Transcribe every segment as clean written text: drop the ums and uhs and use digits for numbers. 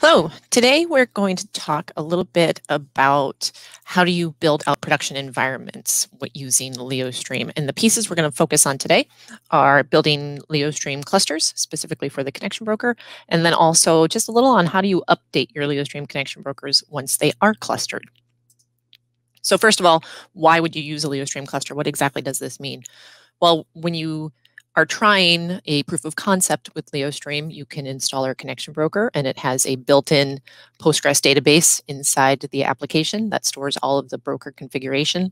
So today we're going to talk a little bit about how do you build out production environments using Leostream. And the pieces we're going to focus on today are building Leostream clusters, specifically for the connection broker, and then also just a little on how do you update your Leostream connection brokers once they are clustered. So first of all, why would you use a Leostream cluster? What exactly does this mean? Well, when you are trying a proof of concept with Leostream, you can install our connection broker, and it has a built-in Postgres database inside the application that stores all of the broker configuration.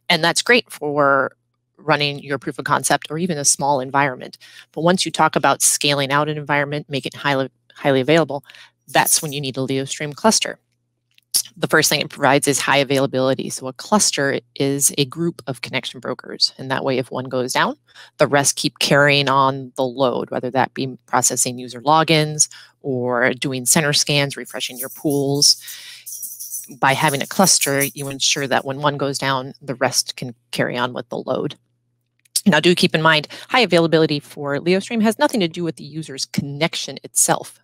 And that's great for running your proof of concept or even a small environment. But once you talk about scaling out an environment, make it highly available, that's when you need a Leostream cluster. The first thing it provides is high availability. So a cluster is a group of connection brokers. And that way, if one goes down, the rest keep carrying on the load, whether that be processing user logins or doing center scans, refreshing your pools. By having a cluster, you ensure that when one goes down, the rest can carry on with the load. Now, do keep in mind, high availability for Leostream has nothing to do with the user's connection itself.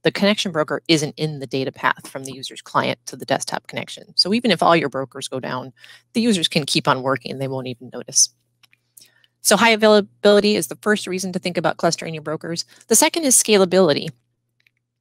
The connection broker isn't in the data path from the user's client to the desktop connection. So even if all your brokers go down, the users can keep on working and they won't even notice. So high availability is the first reason to think about clustering your brokers. The second is scalability.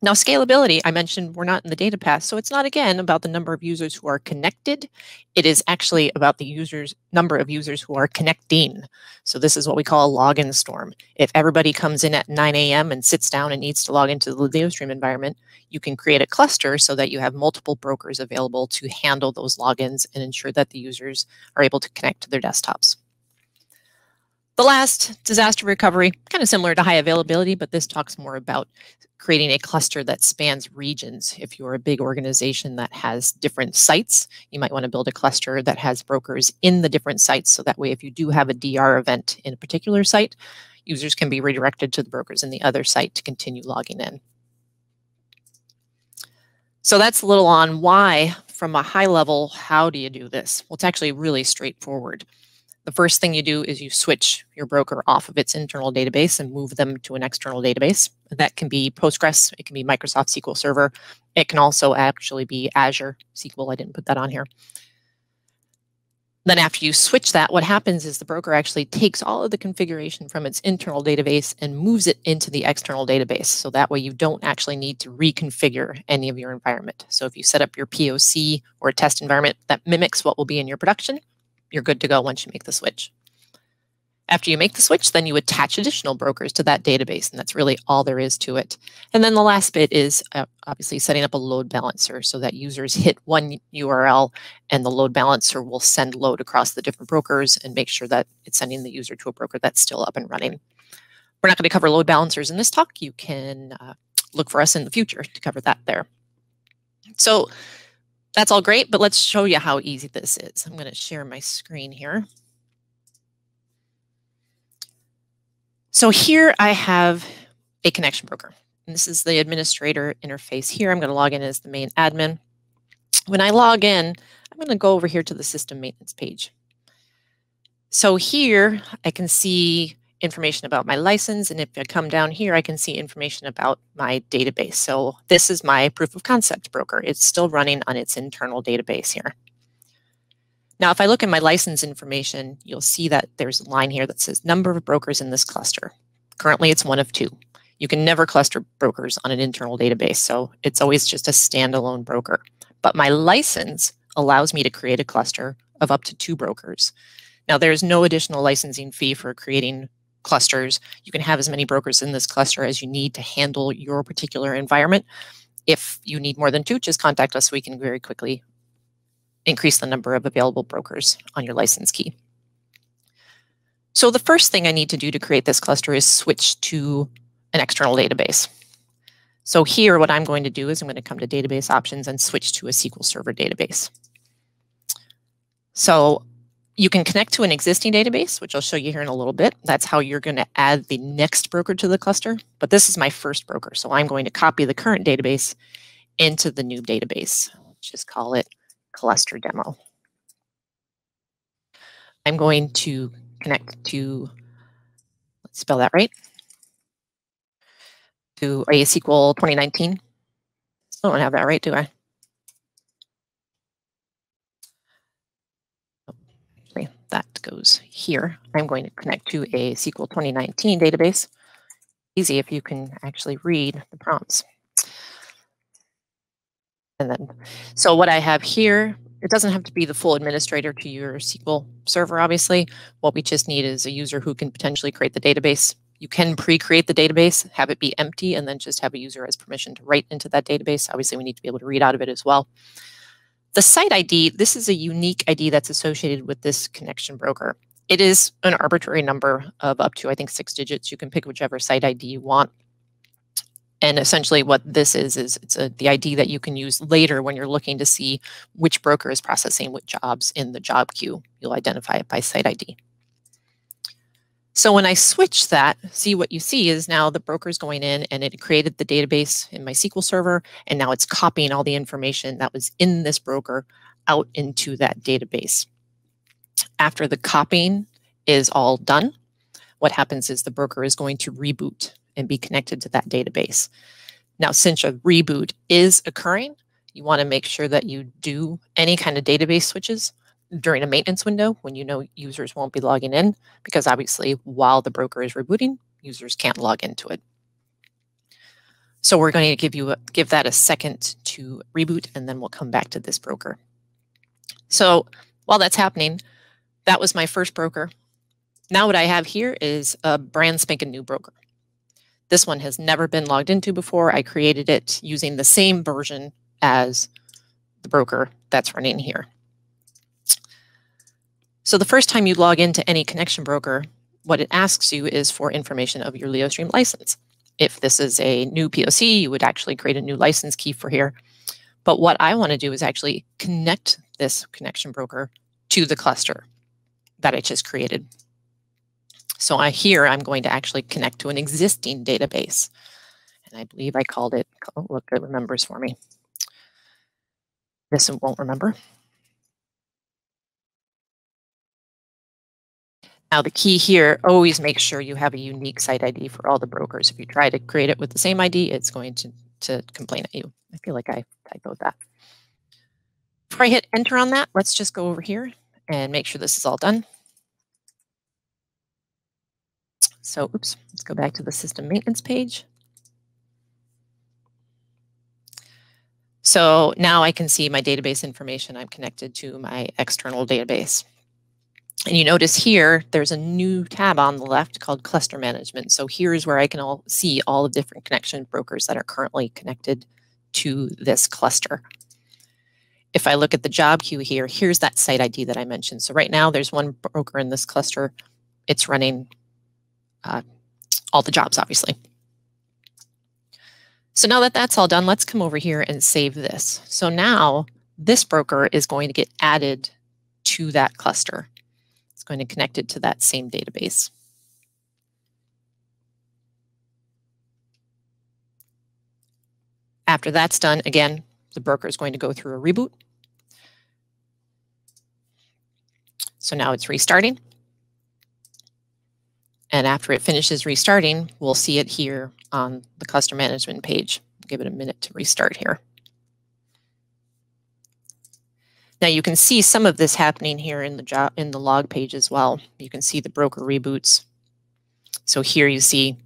Now, scalability, I mentioned we're not in the data path, so it's not, again, about the number of users who are connected. It is actually about the number of users who are connecting. So this is what we call a login storm. If everybody comes in at 9 a.m. and sits down and needs to log into the Leostream environment, you can create a cluster so that you have multiple brokers available to handle those logins and ensure that the users are able to connect to their desktops. The last, disaster recovery, kind of similar to high availability, but this talks more about creating a cluster that spans regions. If you're a big organization that has different sites, you might want to build a cluster that has brokers in the different sites. So that way, if you do have a DR event in a particular site, users can be redirected to the brokers in the other site to continue logging in. So that's a little on why, from a high level, how do you do this? Well, it's actually really straightforward. The first thing you do is you switch your broker off of its internal database and move them to an external database. That can be Postgres, it can be Microsoft SQL Server. It can also actually be Azure SQL. I didn't put that on here. Then after you switch that, what happens is the broker actually takes all of the configuration from its internal database and moves it into the external database. So that way you don't actually need to reconfigure any of your environment. So if you set up your POC or a test environment that mimics what will be in your production, you're good to go once you make the switch. After you make the switch, then you attach additional brokers to that database, and that's really all there is to it. And then the last bit is obviously setting up a load balancer so that users hit one URL and the load balancer will send load across the different brokers and make sure that it's sending the user to a broker that's still up and running. We're not going to cover load balancers in this talk. You can look for us in the future to cover that there. So that's all great, but let's show you how easy this is. I'm going to share my screen here. So here I have a connection broker. And this is the administrator interface here. I'm going to log in as the main admin. When I log in, I'm going to go over here to the system maintenance page. So here I can see information about my license, and if I come down here, I can see information about my database. So this is my proof of concept broker. It's still running on its internal database here. Now, if I look at my license information, you'll see that there's a line here that says number of brokers in this cluster. Currently, it's one of 2. You can never cluster brokers on an internal database, so it's always just a standalone broker. But my license allows me to create a cluster of up to 2 brokers. Now, there's no additional licensing fee for creating clusters. You can have as many brokers in this cluster as you need to handle your particular environment. If you need more than 2, just contact us so we can very quickly increase the number of available brokers on your license key. So the first thing I need to do to create this cluster is switch to an external database. So here, what I'm going to do is I'm going to come to database options and switch to a SQL Server database. So you can connect to an existing database, which I'll show you here in a little bit. That's how you're going to add the next broker to the cluster. But this is my first broker. So I'm going to copy the current database into the new database. Let's just call it cluster demo. I'm going to connect to, let's spell that right, to a SQL 2019 I don't have that right, do I? Actually, that goes here. I'm going to connect to a SQL 2019 database. Easy if you can actually read the prompts. And then, so what I have here, it doesn't have to be the full administrator to your SQL server, obviously. What we just need is a user who can potentially create the database. You can pre-create the database, have it be empty, and then just have a user as permission to write into that database. Obviously, we need to be able to read out of it as well. The site ID, this is a unique ID that's associated with this connection broker. It is an arbitrary number of up to, I think, 6 digits. You can pick whichever site ID you want. And essentially what this is it's the ID that you can use later when you're looking to see which broker is processing what jobs in the job queue. You'll identify it by site ID. So when I switch that, see what you see is now the broker is going in and it created the database in my SQL server, and now it's copying all the information that was in this broker out into that database. After the copying is all done, what happens is the broker is going to reboot and be connected to that database. Now, since a reboot is occurring, you want to make sure that you do any kind of database switches during a maintenance window when you know users won't be logging in, because obviously while the broker is rebooting, users can't log into it. So we're going to give that a second to reboot, and then we'll come back to this broker. So while that's happening, that was my first broker. Now what I have here is a brand spanking new broker. This one has never been logged into before. I created it using the same version as the broker that's running here. So the first time you log into any connection broker, what it asks you is for information of your Leostream license. If this is a new POC, you would actually create a new license key for here. But what I want to do is actually connect this connection broker to the cluster that I just created. So here I'm going to actually connect to an existing database. And I believe I called it, oh, look, it remembers for me. This one won't remember. Now the key here, always make sure you have a unique site ID for all the brokers. If you try to create it with the same ID, it's going to complain at you. I feel like I typoed that. Before I hit enter on that, let's just go over here and make sure this is all done. So, oops, let's go back to the system maintenance page. So now I can see my database information. I'm connected to my external database. And you notice here, there's a new tab on the left called Cluster Management. So here's where I can see all the different connection brokers that are currently connected to this cluster. If I look at the job queue here, here's that site ID that I mentioned. So right now there's one broker in this cluster. It's running all the jobs, obviously. So now that that's all done, let's come over here and save this. So now this broker is going to get added to that cluster. It's going to connect it to that same database. After that's done, again, the broker is going to go through a reboot. So now it's restarting. And after it finishes restarting, we'll see it here on the cluster management page. Give it a minute to restart here. Now you can see some of this happening here in the log page as well. You can see the broker reboots. So here you see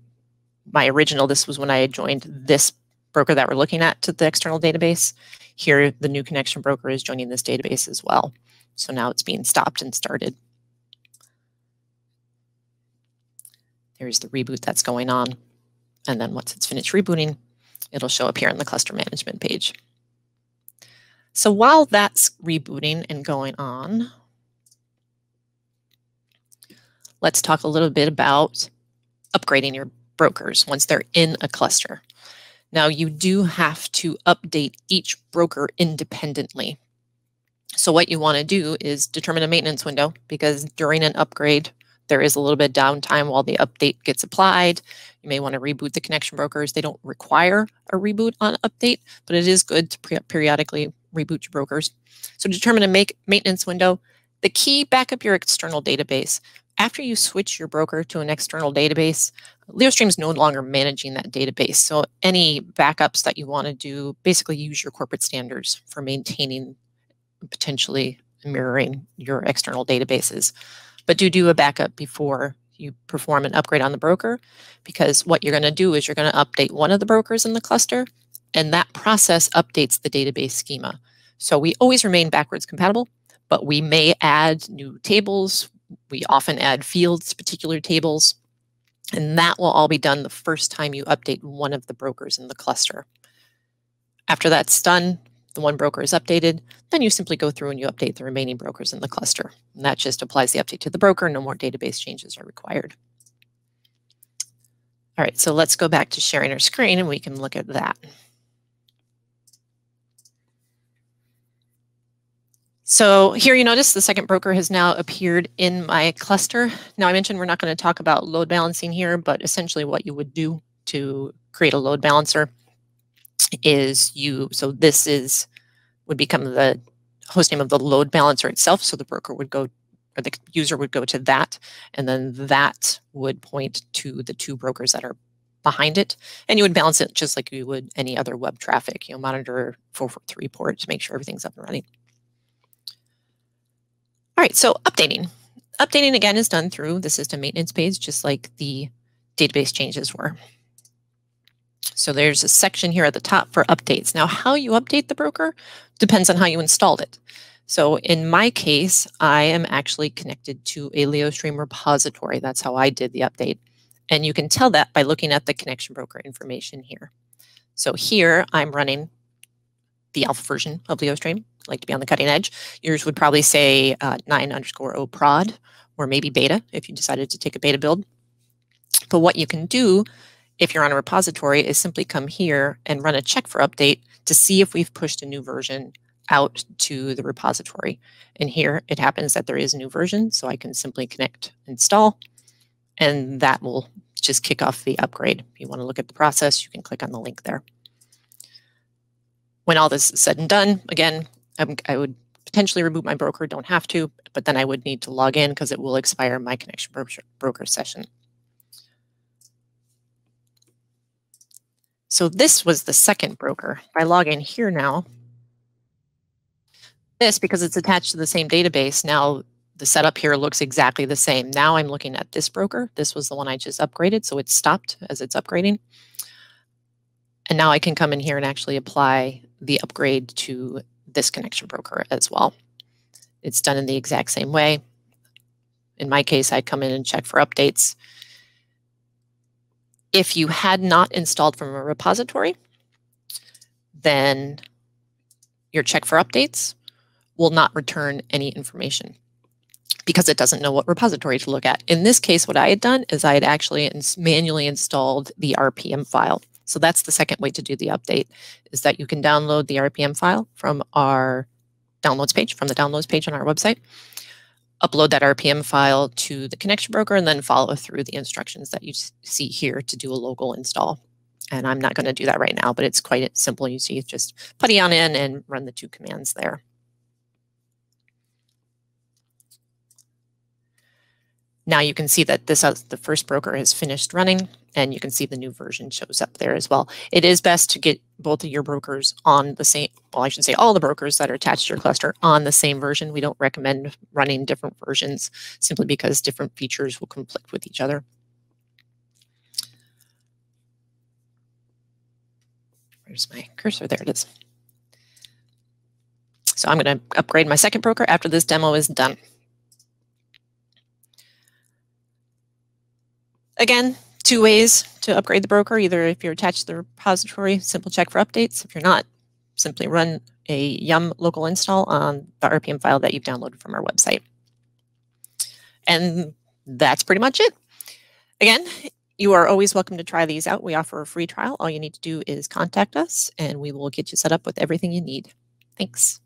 my original, this was when I had joined this broker that we're looking at to the external database. Here, the new connection broker is joining this database as well. So now it's being stopped and started. There's the reboot that's going on. And then once it's finished rebooting, it'll show up here on the cluster management page. So while that's rebooting and going on, let's talk a little bit about upgrading your brokers once they're in a cluster. Now you do have to update each broker independently. So what you want to do is determine a maintenance window, because during an upgrade, there is a little bit of downtime while the update gets applied. You may want to reboot the connection brokers. They don't require a reboot on update, but it is good to periodically reboot your brokers. So determine a maintenance window. The key, back up your external database. After you switch your broker to an external database, Leostream is no longer managing that database. So any backups that you want to do, basically use your corporate standards for maintaining, potentially mirroring your external databases. But do a backup before you perform an upgrade on the broker, because what you're going to do is you're going to update one of the brokers in the cluster, and that process updates the database schema. So we always remain backwards compatible, but we may add new tables. We often add fields to particular tables, and that will all be done the first time you update one of the brokers in the cluster. After that's done, the one broker is updated, then you simply go through and you update the remaining brokers in the cluster. And that just applies the update to the broker. No more database changes are required. All right, so let's go back to sharing our screen and we can look at that. So here you notice the second broker has now appeared in my cluster. Now I mentioned we're not going to talk about load balancing here, but essentially what you would do to create a load balancer is would become the hostname of the load balancer itself. So the broker would go, or the user would go to that, and then that would point to the two brokers that are behind it. And you would balance it just like you would any other web traffic, monitor 443 port to make sure everything's up and running. All right, so updating. Updating again is done through the system maintenance page, just like the database changes were. So there's a section here at the top for updates. Now, how you update the broker depends on how you installed it. So in my case, I am actually connected to a Leostream repository. That's how I did the update. And you can tell that by looking at the connection broker information here. So here I'm running the alpha version of Leostream. I like to be on the cutting edge. Yours would probably say 9_0 prod, or maybe beta if you decided to take a beta build. But what you can do if you're on a repository is simply come here and run a check for update to see if we've pushed a new version out to the repository. And here it happens that there is a new version, so I can simply connect, install, and that will just kick off the upgrade. If you want to look at the process, you can click on the link there. When all this is said and done, again, I would potentially reboot my broker, don't have to, but then I would need to log in because it will expire my connection broker session. So this was the second broker. If I log in here now, because it's attached to the same database, now the setup here looks exactly the same. Now I'm looking at this broker. This was the one I just upgraded, so it stopped as it's upgrading. And now I can come in here and actually apply the upgrade to this connection broker as well. It's done in the exact same way. In my case, I come in and check for updates. If you had not installed from a repository, then your check for updates will not return any information because it doesn't know what repository to look at. In this case, what I had done is I had actually manually installed the RPM file. So that's the second way to do the update, is that you can download the RPM file from our downloads page, from the downloads page on our website, upload that RPM file to the connection broker, and then follow through the instructions that you see here to do a local install. And I'm not going to do that right now, but it's quite simple. You see, just putty on in and run the two commands there. Now you can see that the first broker has finished running, and you can see the new version shows up there as well. It is best to get both of your brokers on the same, well, I should say all the brokers that are attached to your cluster on the same version. We don't recommend running different versions simply because different features will conflict with each other. Where's my cursor? There it is. So I'm going to upgrade my second broker after this demo is done. Again, two ways to upgrade the broker. Either if you're attached to the repository, simple check for updates. If you're not, simply run a yum local install on the RPM file that you've downloaded from our website. And that's pretty much it. Again, you are always welcome to try these out. We offer a free trial. All you need to do is contact us, and we will get you set up with everything you need. Thanks.